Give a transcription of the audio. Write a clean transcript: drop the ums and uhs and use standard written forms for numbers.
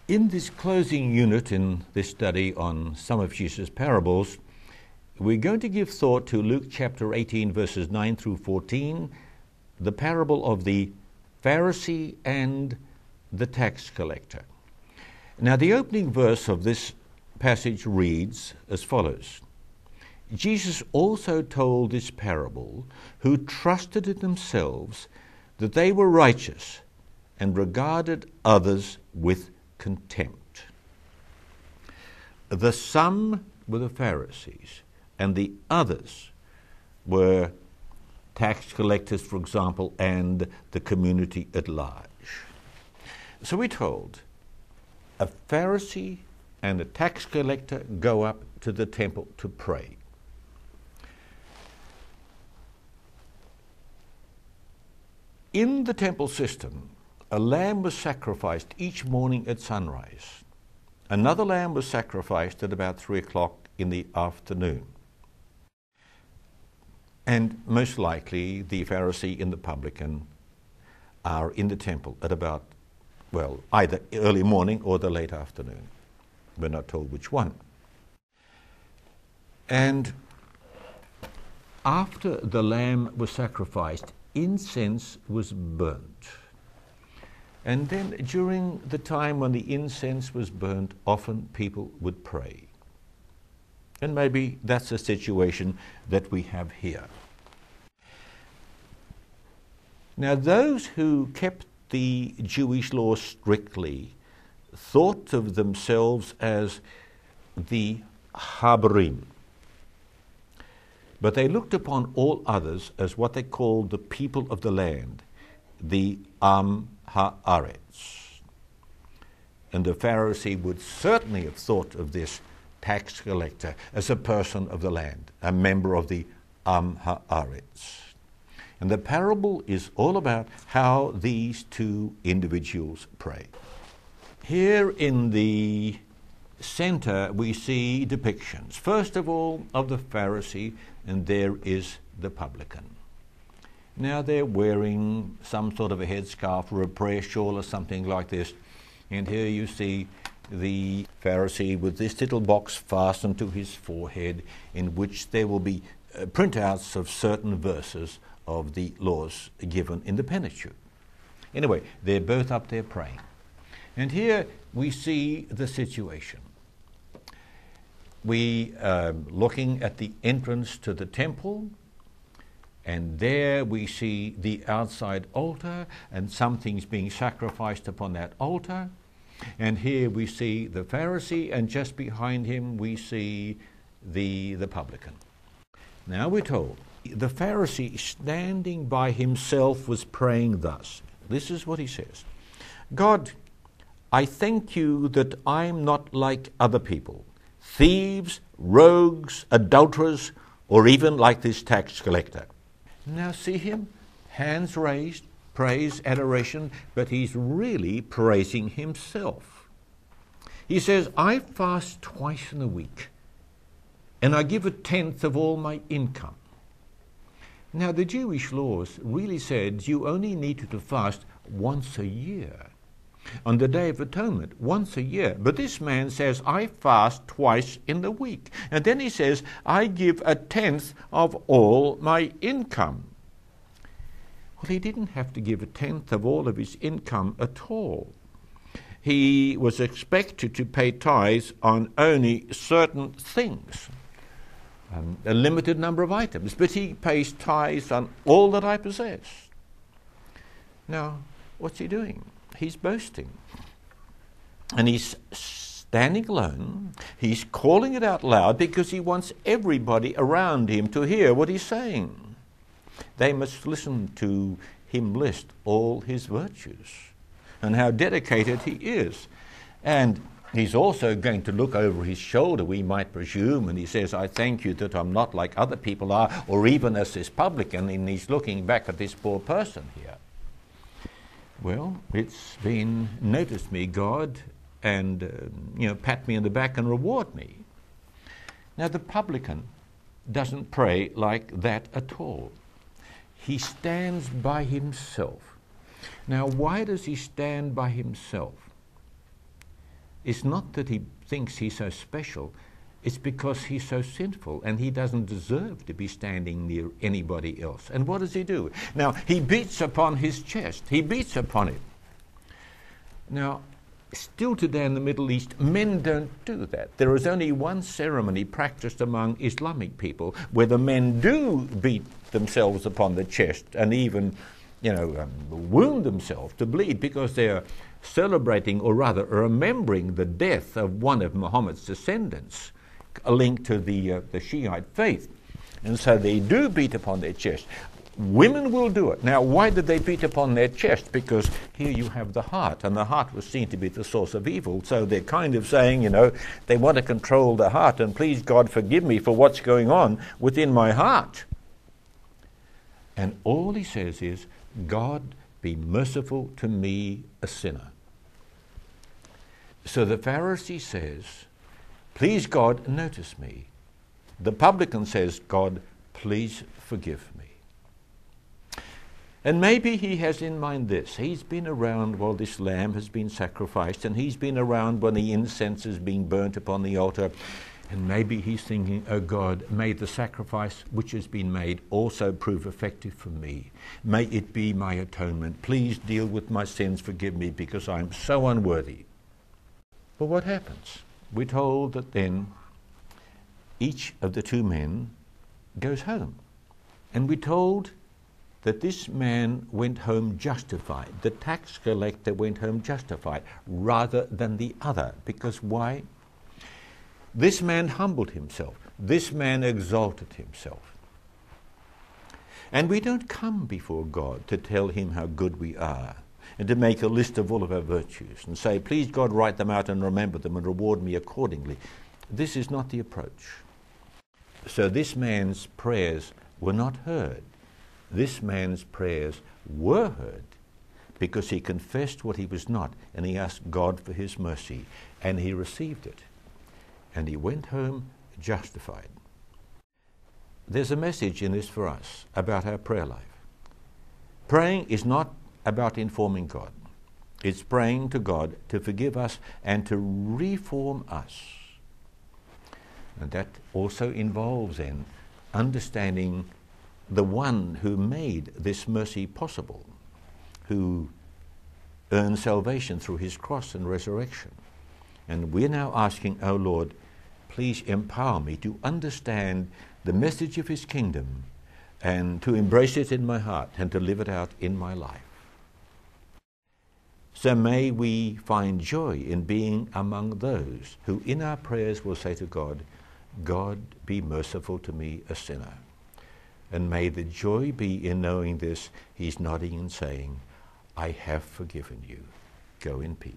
In this closing unit in this study on some of Jesus' parables, we're going to give thought to Luke chapter 18, verses 9 through 14, the parable of the Pharisee and the tax collector. Now, the opening verse of this passage reads as follows: Jesus also told this parable who trusted in themselves that they were righteous and regarded others with contempt. The some were the Pharisees, and the others were tax collectors, for example, and the community at large. So we're told a Pharisee and a tax collector go up to the temple to pray. In the temple system, a lamb was sacrificed each morning at sunrise. Another lamb was sacrificed at about 3 o'clock in the afternoon. And most likely the Pharisee and the publican are in the temple at about, either early morning or the late afternoon. We're not told which one. And after the lamb was sacrificed, incense was burnt. And then during the time when the incense was burnt, often people would pray. And maybe that's a situation that we have here. Now, those who kept the Jewish law strictly thought of themselves as the Habarim. But they looked upon all others as what they called the people of the land, the Am Haaretz. And the Pharisee would certainly have thought of this tax collector as a person of the land, a member of the Am Haaretz. And the parable is all about how these two individuals pray. Here in the center we see depictions, first of all, of the Pharisee, and there is the publican. Now they're wearing some sort of a headscarf or a prayer shawl or something like this. And here you see the Pharisee with this little box fastened to his forehead, in which there will be printouts of certain verses of the laws given in the Pentateuch. Anyway, they're both up there praying. And here we see the situation. We are looking at the entrance to the temple, and there we see the outside altar, and something's being sacrificed upon that altar. And here we see the Pharisee, and just behind him we see the publican. Now we're told the Pharisee, standing by himself, was praying thus. This is what he says: God, I thank you that I'm not like other people, thieves, rogues, adulterers, or even like this tax collector. Now see him, hands raised, praise, adoration, but he's really praising himself. He says, I fast twice in a week, and I give 1/10 of all my income. Now the Jewish laws really said you only needed to fast once a year, on the Day of Atonement, once a year. But this man says, I fast twice in the week. And then he says, I give 1/10 of all my income. Well, he didn't have to give 1/10 of all of his income at all. He was expected to pay tithes on only certain things, a limited number of items, but he pays tithes on all that I possess. Now, what's he doing? He's boasting. And he's standing alone. He's calling it out loud because he wants everybody around him to hear what he's saying. They must listen to him list all his virtues and how dedicated he is. And he's also going to look over his shoulder, we might presume, and he says, I thank you that I'm not like other people are, or even as this publican, and he's looking back at this poor person here. Well, it's been, notice me, God, and pat me on the back and reward me. Now the publican doesn't pray like that at all. He stands by himself. Now, why does he stand by himself? It's not that he thinks he's so special. It's because he's so sinful and he doesn't deserve to be standing near anybody else. And what does he do? Now, he beats upon his chest. He beats upon it. Now, still today in the Middle East, men don't do that. There is only one ceremony practiced among Islamic people where the men do beat themselves upon the chest and even, wound themselves to bleed because they're celebrating, or rather remembering, the death of one of Muhammad's descendants, linked to the Shiite faith. And so they do beat upon their chest. Women will do it. Now, why did they beat upon their chest? Because here you have the heart, and the heart was seen to be the source of evil. So they're kind of saying, they want to control the heart, and please God forgive me for what's going on within my heart. And all he says is, God, be merciful to me, a sinner. So the Pharisee says, please God, notice me. The publican says, God, please forgive me. And maybe he has in mind this. He's been around while this lamb has been sacrificed, and he's been around when the incense is being burnt upon the altar. And maybe he's thinking, oh God, may the sacrifice which has been made also prove effective for me. May it be my atonement. Please deal with my sins, forgive me, because I'm so unworthy. But what happens? We're told that then each of the two men goes home. And we're told that this man went home justified. The tax collector went home justified rather than the other. Because why? This man humbled himself. This man exalted himself. And we don't come before God to tell him how good we are and to make a list of all of our virtues and say, please God, write them out and remember them and reward me accordingly. This is not the approach. So this man's prayers were not heard. This man's prayers were heard because he confessed what he was not, and he asked God for his mercy, and he received it. And he went home justified. There's a message in this for us about our prayer life. Praying is not about informing God. It's praying to God to forgive us and to reform us. And that also involves then understanding the one who made this mercy possible, who earned salvation through his cross and resurrection. And we're now asking, oh Lord, please empower me to understand the message of his kingdom and to embrace it in my heart and to live it out in my life. So may we find joy in being among those who in our prayers will say to God, God, be merciful to me, a sinner. And may the joy be in knowing this, he's nodding and saying, I have forgiven you. Go in peace.